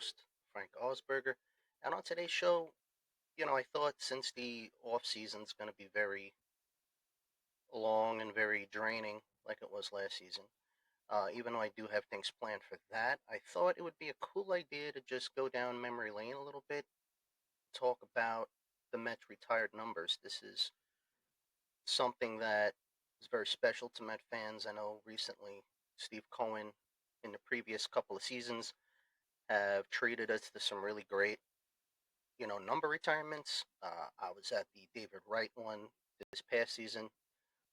host, Frank Osberger. And on today's show, I thought since the off season's going to be very long and very draining, like it was last season, even though I do have things planned for that, I thought it would be a cool idea to just go down memory lane a little bit, talk about the Mets retired numbers. This is something that is very special to Met fans. I know recently Steve Cohen, in the previous couple of seasons, have treated us to some really great, number retirements. I was at the David Wright one this past season.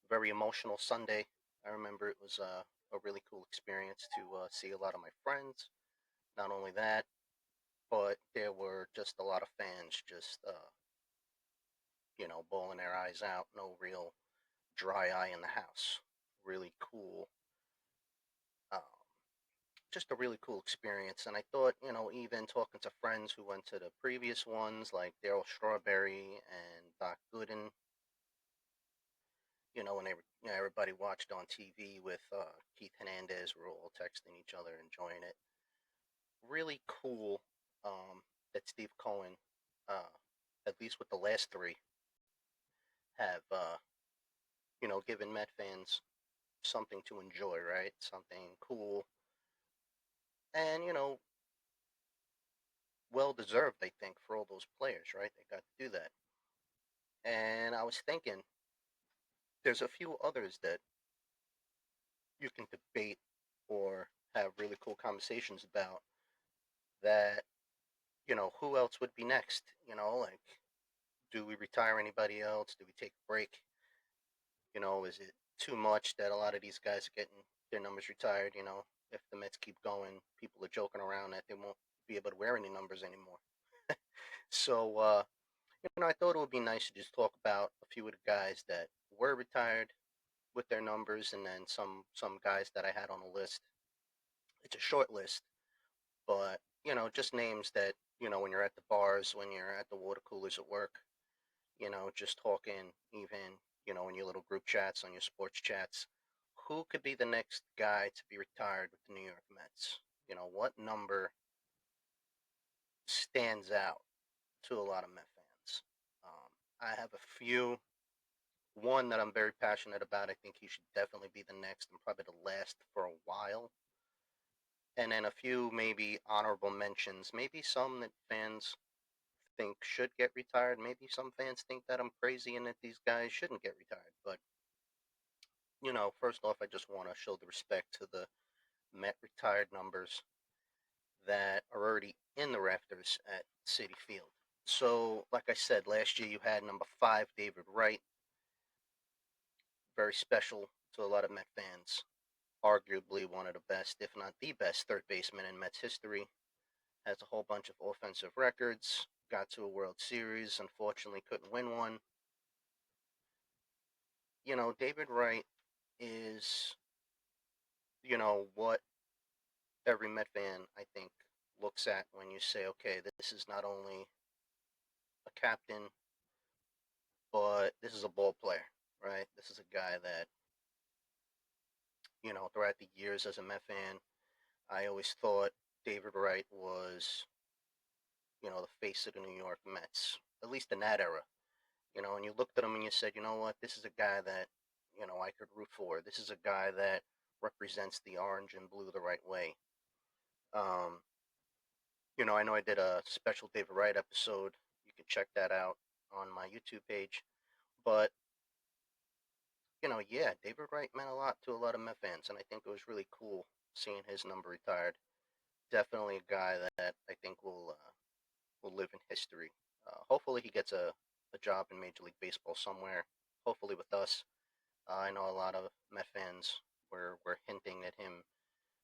Very emotional Sunday. I remember it was a really cool experience to see a lot of my friends. Not only that, but there were just a lot of fans just, bawling their eyes out. No real dry eye in the house. Really cool. Um, just a really cool experience. And I thought, even talking to friends who went to the previous ones, like Daryl Strawberry and Doc Gooden, when everybody watched on TV with Keith Hernandez, we were all texting each other, enjoying it. Really cool that Steve Cohen, uh, at least with the last three, have, given Met fans something to enjoy, right? Something cool and, well deserved, I think, for all those players, right? They got to do that. And I was thinking, there's a few others that you can debate or have really cool conversations about that, who else would be next? Like, do we retire anybody else? Do we take a break? Is it too much that a lot of these guys are getting their numbers retired? If the Mets keep going, people are joking around that they won't be able to wear any numbers anymore. So, I thought it would be nice to just talk about a few of the guys that were retired with their numbers, and then some guys that I had on the list. It's a short list, but just names that when you're at the bars, when you're at the water coolers at work, just talking, even in your little group chats on your sports chats, who could be the next guy to be retired with the New York Mets? What number stands out to a lot of Met fans? I have a few. One that I'm very passionate about. I think he should definitely be the next and probably the last for a while. And then a few maybe honorable mentions. Maybe some that fans think should get retired. Maybe some fans think that I'm crazy and that these guys shouldn't get retired. But, first off, I just want to show the respect to the Met retired numbers that are already in the rafters at Citi Field. So, like I said, last year you had number 5, David Wright. Very special to a lot of Met fans. Arguably one of the best, if not the best, third baseman in Mets history. Has a whole bunch of offensive records. Got to a World Series. Unfortunately, couldn't win one. David Wright is, what every Met fan, I think, looks at when you say, okay, this is not only a captain, but this is a ball player, right? This is a guy that, throughout the years as a Met fan, I always thought David Wright was, the face of the New York Mets, at least in that era. And you looked at him and you said, you know what, this is a guy that, I could root for. This is a guy that represents the orange and blue the right way. Um, I know I did a special David Wright episode. You can check that out on my YouTube page. But, yeah, David Wright meant a lot to a lot of Met fans, and I think it was really cool seeing his number retired. Definitely a guy that I think will live in history. Hopefully, he gets a job in Major League Baseball somewhere. Hopefully, with us. I know a lot of Met fans were hinting at him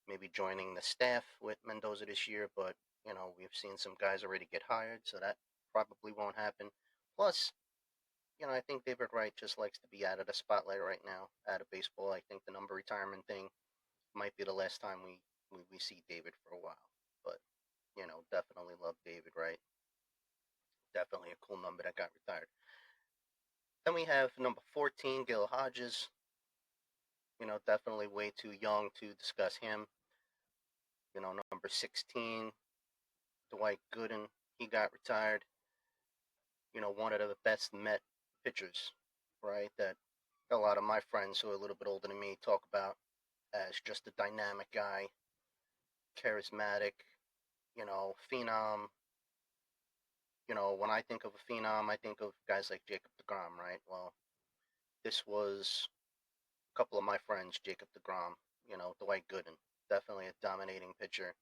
maybe joining the staff with Mendoza this year, but we've seen some guys already get hired, so that probably won't happen. Plus, I think David Wright just likes to be out of the spotlight right now, out of baseball. I think the number retirement thing might be the last time we see David for a while. But, definitely love David Wright. Definitely a cool number that got retired. Then we have number 14, Gil Hodges. Definitely way too young to discuss him. Number 16, Dwight Gooden, he got retired. One of the best Met pitchers, right? That a lot of my friends who are a little bit older than me talk about as just a dynamic guy, charismatic, phenom. When I think of a phenom, I think of guys like Jacob DeGrom, right? Well, this was a couple of my friends, Jacob DeGrom, Dwight Gooden, definitely a dominating pitcher,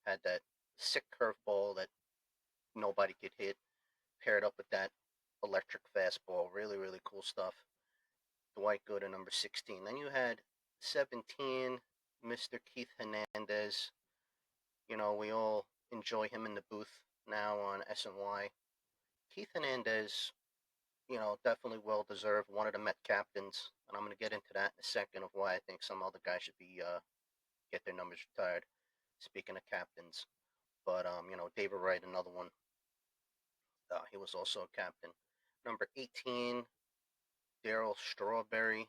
had that sick curveball that nobody could hit, paired up with that electric fastball, really, really cool stuff. Dwight Gooden, number 16. Then you had 17, Mr. Keith Hernandez. We all enjoy him in the booth now on SNY. Keith Hernandez, definitely well deserved. One of the Met captains, and I'm going to get into that in a second of why I think some other guys should be get their numbers retired. Speaking of captains, but David Wright, another one. He was also a captain. Number 18, Darryl Strawberry,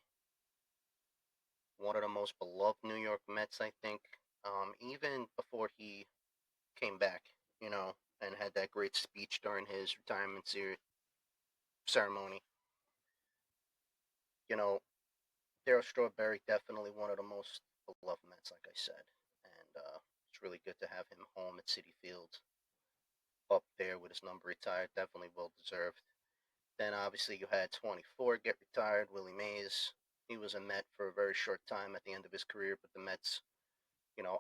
one of the most beloved New York Mets, I think. Even before he came back, and had that great speech during his retirement ceremony. You know, Darryl Strawberry, definitely one of the most beloved Mets, like I said. And it's really good to have him home at Citi Field, up there with his number retired. Definitely well deserved. Then obviously you had 24 get retired, Willie Mays. He was a Met for a very short time at the end of his career, but the Mets,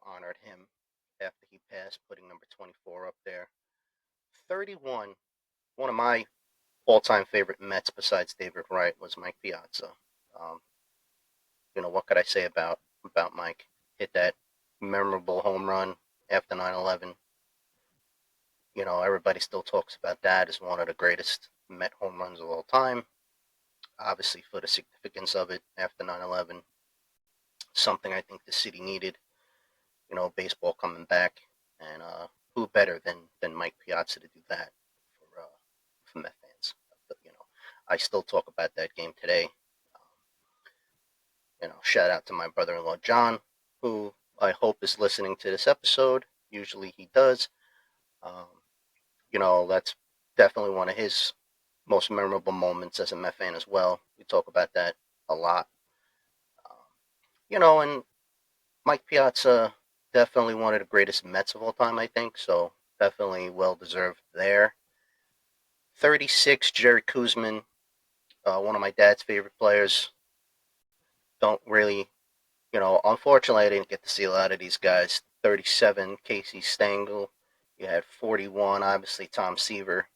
honored him after he passed, putting number 24 up there. 31, one of my all-time favorite Mets besides David Wright was Mike Piazza. Um, what could I say about Mike? Hit that memorable home run after 9/11. Everybody still talks about that as one of the greatest Met home runs of all time. Obviously, for the significance of it after 9/11, something I think the city needed. Baseball coming back, and who better than Mike Piazza to do that for Met fans? But, I still talk about that game today. Shout out to my brother-in-law John, who I hope is listening to this episode. Usually he does. Um, that's definitely one of his most memorable moments as a Met fan as well. We talk about that a lot. Um, and Mike Piazza, definitely one of the greatest Mets of all time, I think. So definitely well deserved there. 36, Jerry Koosman, one of my dad's favorite players. Don't really, unfortunately, I didn't get to see a lot of these guys. 37, Casey Stengel. You had 41, obviously, Tom Seaver.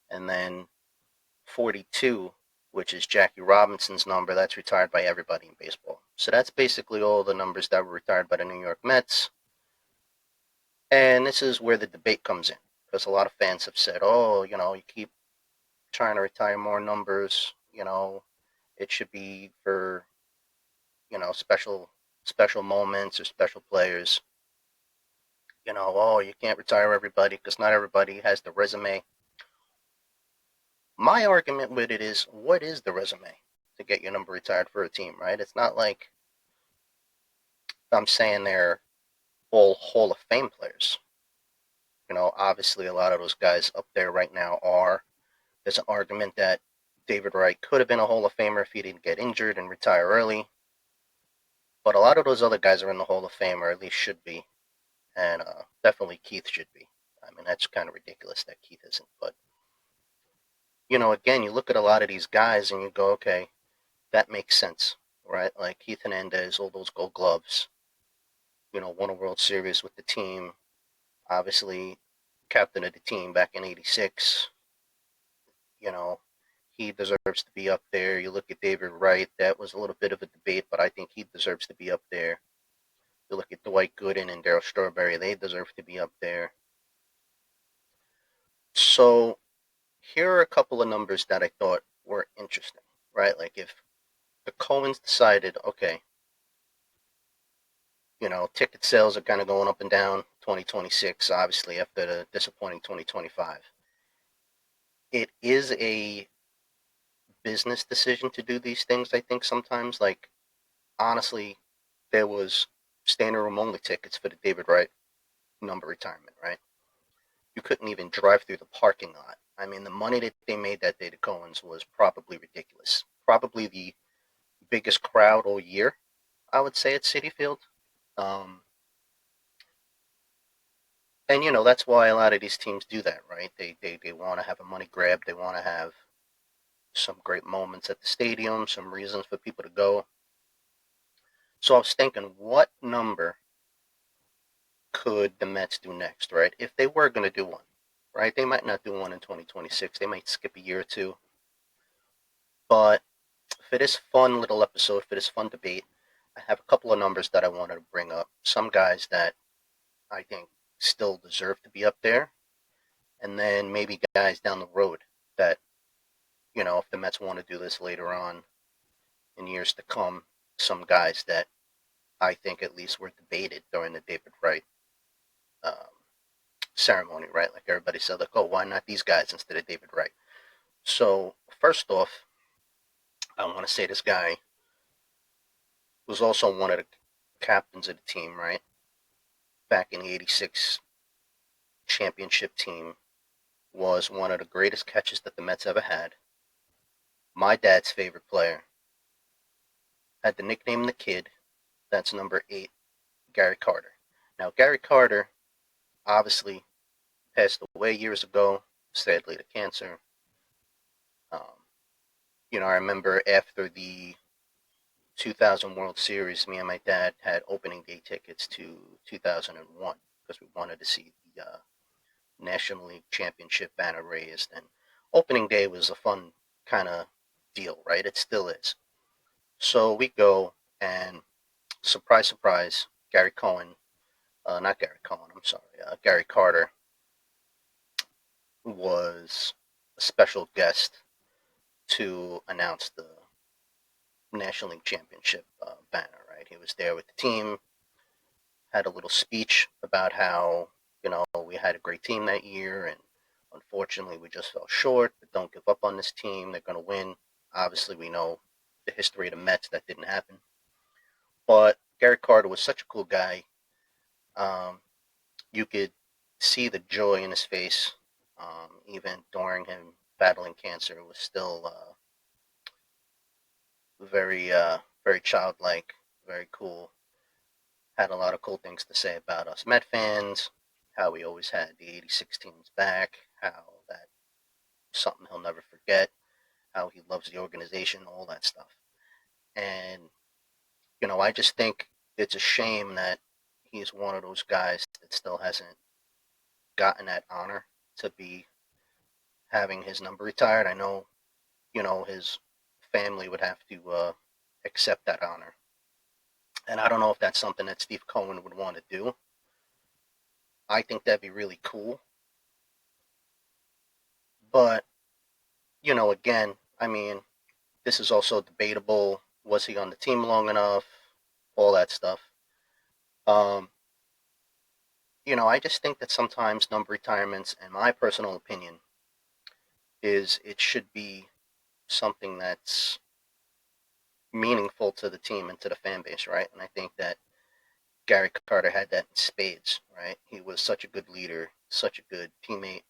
And then 42, which is Jackie Robinson's number. That's retired by everybody in baseball. So that's basically all the numbers that were retired by the New York Mets. And this is where the debate comes in. Because a lot of fans have said, oh, you keep trying to retire more numbers. It should be for, special moments or special players. Oh, you can't retire everybody because not everybody has the resume. My argument with it is, what is the resume to get your number retired for a team, right? It's not like I'm saying they're all Hall of Fame players. Obviously a lot of those guys up there right now are. There's an argument that David Wright could have been a Hall of Famer if he didn't get injured and retire early. But a lot of those other guys are in the Hall of Fame, or at least should be. And definitely Keith should be. I mean, that's kind of ridiculous that Keith isn't. But, again, you look at a lot of these guys and you go, okay, that makes sense, right? Like Keith Hernandez, all those gold gloves, won a World Series with the team. Obviously, captain of the team back in '86. You know, he deserves to be up there. You look at David Wright, that was a little bit of a debate, but I think he deserves to be up there. You look at Dwight Gooden and Darryl Strawberry, they deserve to be up there. So here are a couple of numbers that I thought were interesting, right? Like if the Cohens decided, okay, ticket sales are kind of going up and down 2026, obviously, after the disappointing 2025. It is a business decision to do these things, I think, sometimes. Like, honestly, there was standing room only tickets for the David Wright number retirement, right? you couldn't even drive through the parking lot. I mean, the money that they made that day, the Cohens, was probably ridiculous. Probably the biggest crowd all year, I would say, at Citi Field. Um, and that's why a lot of these teams do that, right? They want to have a money grab. They want to have some great moments at the stadium, some reasons for people to go. So I was thinking, what number could the Mets do next, right? If they were going to do one, right? They might not do one in 2026. They might skip a year or two. But for this fun little episode, for this fun debate, I have a couple of numbers that I wanted to bring up. Some guys that I think still deserve to be up there, and then maybe guys down the road that, if the Mets want to do this later on in years to come, some guys that I think at least were debated during the David Wright um, ceremony, right? Like everybody said, like, oh, why not these guys instead of David Wright? So first off, I want to say this guy was also one of the captains of the team, right? Back in the '86 championship team, was one of the greatest catches that the Mets ever had. My dad's favorite player. Had the nickname the Kid. That's number 8, Gary Carter. Now, Gary Carter obviously passed away years ago, sadly to cancer. Um, I remember after the 2000 World Series, me and my dad had opening day tickets to 2001 because we wanted to see the National League Championship banner raised. And opening day was a fun kind of deal, right? It still is. So we go, and surprise, surprise, Gary Cohen, not Gary Cohen, I'm sorry, Gary Carter was a special guest to announce the National League Championship banner, right? He was there with the team, had a little speech about how, we had a great team that year, and unfortunately we just fell short, but don't give up on this team. They're going to win. Obviously, we know the history of the Mets, that didn't happen. But Gary Carter was such a cool guy. Um, you could see the joy in his face, even during him battling cancer. It was still very childlike, very cool. Had a lot of cool things to say about us Met fans, how we always had the '86 teams back, how that something he'll never forget, how he loves the organization, all that stuff. And, I just think it's a shame that he's one of those guys that still hasn't gotten that honor to be having his number retired. I know, his family would have to accept that honor. And I don't know if that's something that Steve Cohen would want to do. I think that'd be really cool. But, again, I mean, this is also debatable. Was he on the team long enough? All that stuff. Um, I just think that sometimes number retirements, in my personal opinion, is it should be something that's meaningful to the team and to the fan base, right? And I think that Gary Carter had that in spades, right? He was such a good leader, such a good teammate.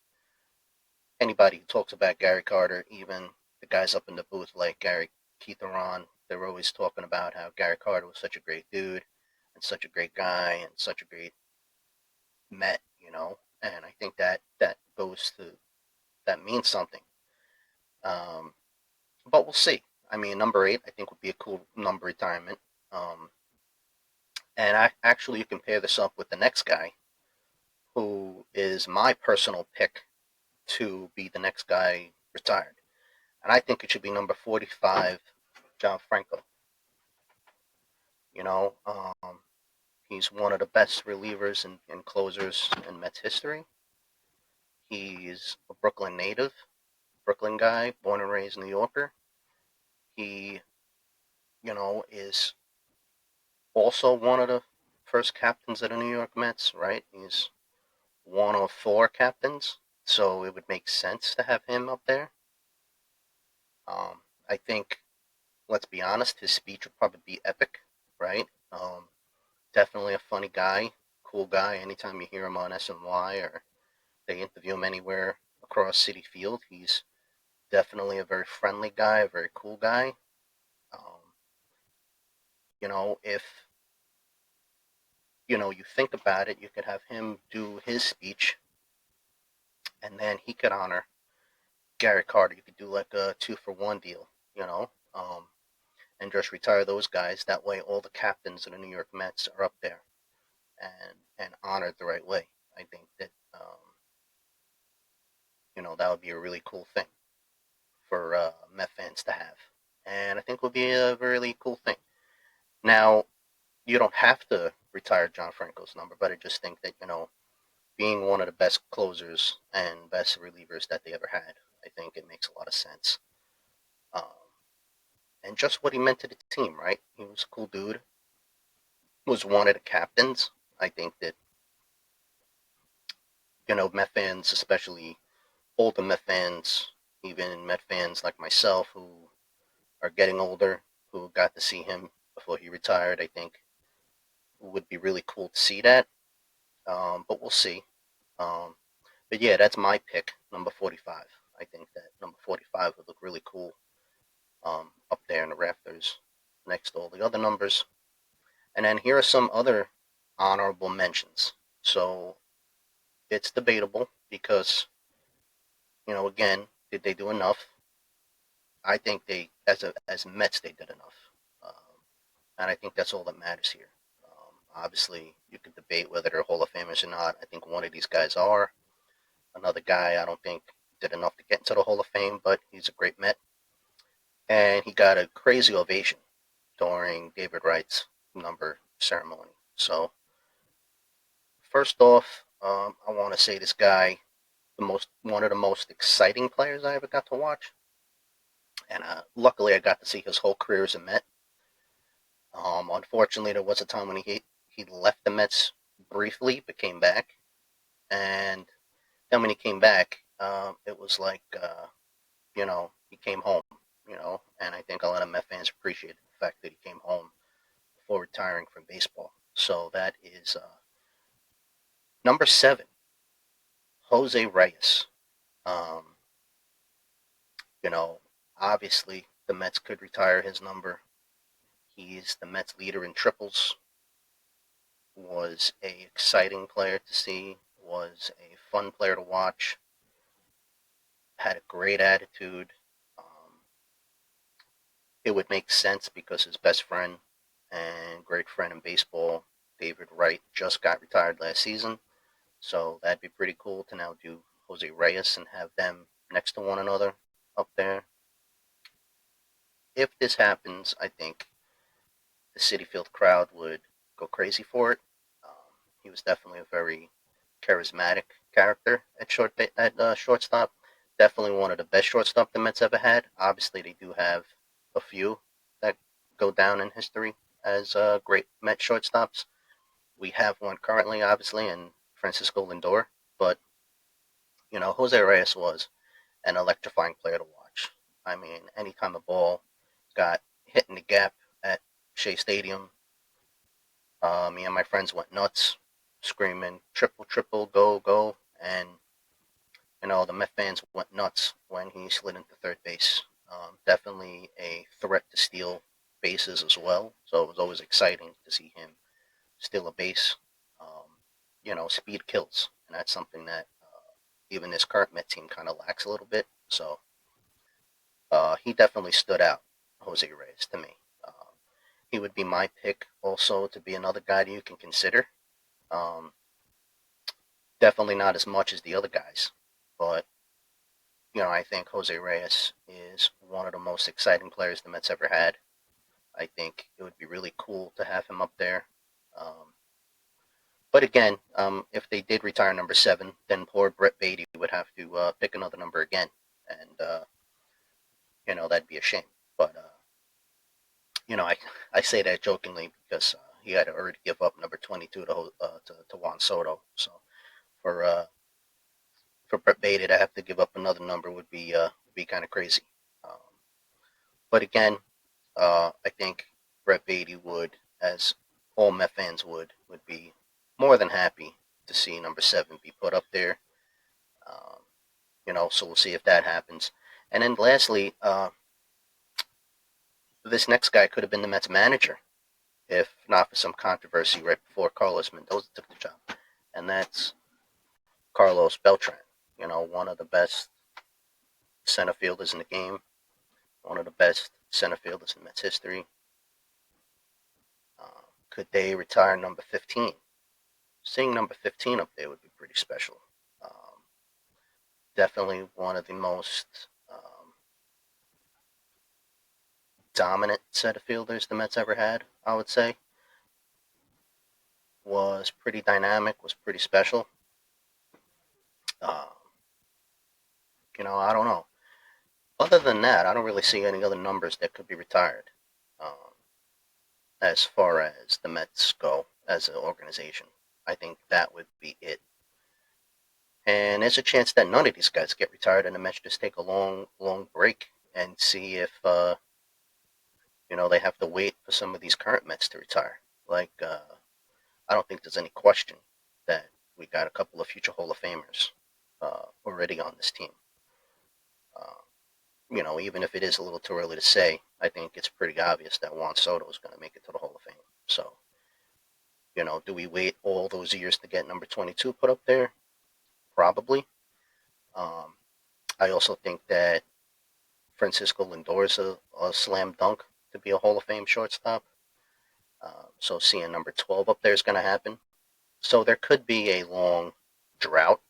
Anybody who talks about Gary Carter, even the guys up in the booth like Gary Keith or Ron, they're always talking about how Gary Carter was such a great dude and such a great guy and such a great Met, And I think that goes to that means something. Um, but we'll see. I mean, number 8, I think would be a cool number retirement. Um, and actually, you can pair this up with the next guy, who is my personal pick to be the next guy retired. And I think it should be number 45, John Franco. You know, he's one of the best relievers and closers in Mets history. He's a Brooklyn native, Brooklyn guy, born and raised New Yorker. He, is also one of the first captains of the New York Mets, right? He's one of 4 captains, so it would make sense to have him up there. I think, let's be honest, his speech would probably be epic, right? Definitely a funny guy, cool guy. Anytime you hear him on SNY or they interview him anywhere across City Field. He's definitely a very friendly guy, a very cool guy. Um, if you think about it, you could have him do his speech, and then he could honor Gary Carter. You could do like a 2-for-1 deal, and just retire those guys. That way, all the captains of the New York Mets are up there and honored the right way. I think that that would be a really cool thing for Met fans to have, and I think would be a really cool thing. Now, you don't have to retire John Franco's number, but I just think that being one of the best closers and best relievers that they ever had, I think it makes a lot of sense. Um, and just what he meant to the team, right? He was a cool dude. Was one of the captains. I think that Met fans, especially older Met fans, even Met fans like myself who are getting older, who got to see him before he retired, I think would be really cool to see that. But we'll see. Um, but yeah, that's my pick, number 45. I think that number 45 would look really cool up there in the rafters next to all the other numbers. And then here are some other honorable mentions. So it's debatable because, again, did they do enough? I think they, as Mets, they did enough. And I think that's all that matters here. Obviously, you could debate whether they're Hall of Famers or not. I think one of these guys are. Another guy, I don't think did enough to get into the Hall of Fame, but he's a great Met. And he got a crazy ovation during David Wright's number ceremony. So, first off, I want to say this guy, one of the most exciting players I ever got to watch. And luckily, I got to see his whole career as a Met. Unfortunately, there was a time when he left the Mets briefly, but came back. And then when he came back, it was like, he came home, and I think a lot of Met fans appreciated the fact that he came home before retiring from baseball. So that is number 7, Jose Reyes. Um, you know, obviously the Mets could retire his number. He's the Mets leader in triples. Was a exciting player to see. Was a fun player to watch. Had a great attitude. It would make sense because his best friend and great friend in baseball, David Wright, just got retired last season. So that'd be pretty cool to now do Jose Reyes and have them next to one another up there. If this happens, I think the Citi Field crowd would go crazy for it. He was definitely a very charismatic character at shortstop. Definitely one of the best shortstop the Mets ever had. Obviously, they do have a few that go down in history as great Met shortstops. We have one currently, obviously, in Francisco Lindor, but Jose Reyes was an electrifying player to watch. I mean, anytime the ball got hit in the gap at Shea Stadium, me and my friends went nuts, screaming triple, triple, go, go, and the Met fans went nuts when he slid into third base. Definitely a threat to steal bases as well, so it was always exciting to see him steal a base. Speed kills, and that's something that even this current Met team kind of lacks a little bit. So he definitely stood out, Jose Reyes, to me. Uh, he would be my pick also to be another guy that you can consider. Um, Definitely not as much as the other guys, but I think Jose Reyes is one of the most exciting players the Mets ever had. I think it would be really cool to have him up there. But again, if they did retire number 7, then poor Brett Beatty would have to pick another number again, and that'd be a shame. But I say that jokingly because he had to already give up number 22 to Juan Soto. So for uh, for Brett Beatty to have to give up another number would be kind of crazy. Um, but again, I think Brett Beatty would, as all Met fans would be more than happy to see number 7 be put up there. Um, so we'll see if that happens. And then lastly, this next guy could have been the Mets manager if not for some controversy right before Carlos Mendoza took the job, and that's Carlos Beltran. One of the best center fielders in the game, one of the best center fielders in Mets history. Could they retire number 15? Seeing number 15 up there would be pretty special. Definitely one of the most dominant center fielders the Mets ever had, I would say. Was pretty dynamic, was pretty special. I don't know. Other than that, I don't really see any other numbers that could be retired as far as the Mets go as an organization. I think that would be it. And there's a chance that none of these guys get retired and the Mets just take a long, long break and see if, they have to wait for some of these current Mets to retire. I don't think there's any question that we got a couple of future Hall of Famers already on this team. Even if it is a little too early to say, I think it's pretty obvious that Juan Soto is going to make it to the Hall of Fame. So, do we wait all those years to get number 22 put up there? Probably. I also think that Francisco Lindor is a slam dunk to be a Hall of Fame shortstop. So seeing number 12 up there is going to happen. So there could be a long drought.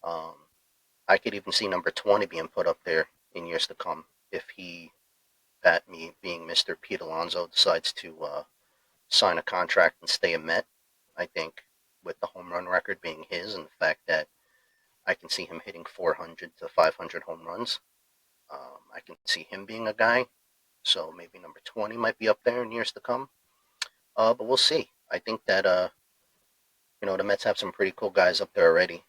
I could even see number 20 being put up there in years to come if he, Pat, me being Mr. Pete Alonso, decides to sign a contract and stay a Met. I think with the home run record being his and the fact that I can see him hitting 400 to 500 home runs, I can see him being a guy. So maybe number 20 might be up there in years to come. But we'll see. I think that, the Mets have some pretty cool guys up there already.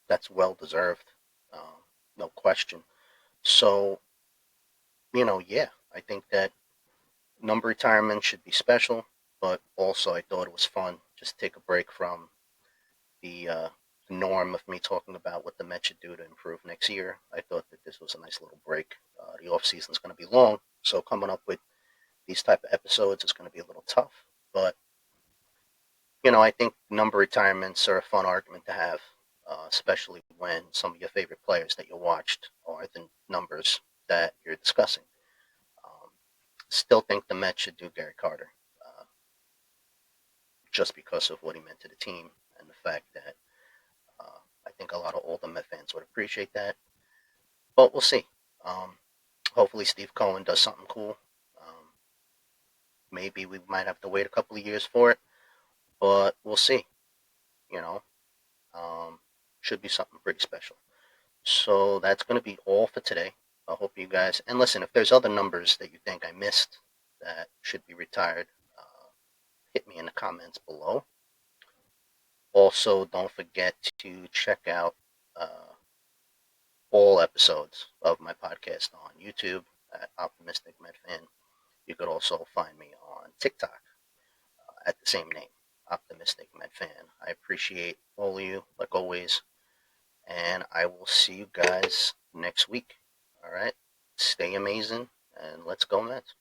That's well deserved, no question. So, yeah, I think that number retirement should be special, but also I thought it was fun just to take a break from the norm of me talking about what the Mets should do to improve next year. I thought that this was a nice little break. The off season is going to be long, so coming up with these type of episodes is going to be a little tough. But I think number retirements are a fun argument to have, especially when some of your favorite players that you watched are the numbers that you're discussing. Still think the Mets should do Gary Carter, just because of what he meant to the team and the fact that I think a lot of older Met fans would appreciate that. But we'll see. Hopefully Steve Cohen does something cool. Maybe we might have to wait a couple of years for it, but we'll see. Should be something pretty special. So that's going to be all for today. I hope you guys, and listen, if there's other numbers that you think I missed that should be retired, hit me in the comments below. Also, don't forget to check out all episodes of my podcast on YouTube at Optimistic Met Fan. You could also find me on TikTok at the same name, Optimistic Met Fan. I appreciate all of you, like always, and I will see you guys next week. All right? Stay amazing, and let's go Mets.